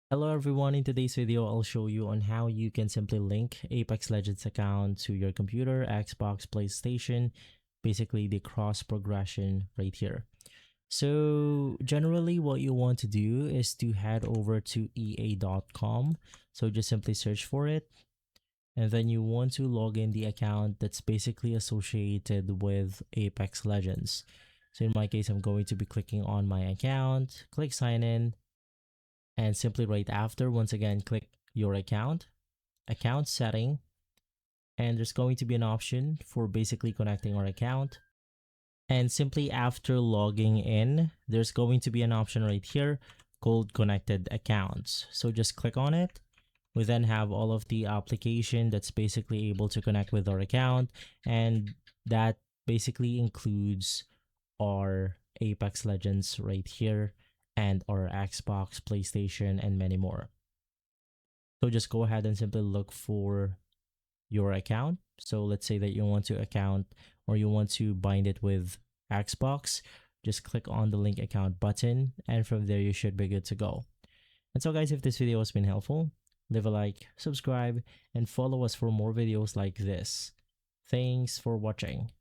Hello everyone, in today's video I'll show you on how you can simply link Apex Legends account to your computer, Xbox, PlayStation, basically the cross progression right here. So generally what you want to do is to head over to ea.com. So just simply search for it and then you want to log in the account that's basically associated with Apex Legends. So in my case, I'm going to be clicking on my account, click sign in, and simply right after, once again, click your account setting, and there's going to be an option for basically connecting our account. And simply after logging in, there's going to be an option right here called connected accounts. So just click on it. We then have all of the application that's basically able to connect with our account, and that basically includes our Apex Legends right here and our Xbox, PlayStation, and many more. So just go ahead and simply look for your account. So let's say that you want to account or you want to bind it with Xbox. Just click on the link account button, and from there you should be good to go. And so guys, if this video has been helpful, leave a like, subscribe, and follow us for more videos like this. Thanks for watching.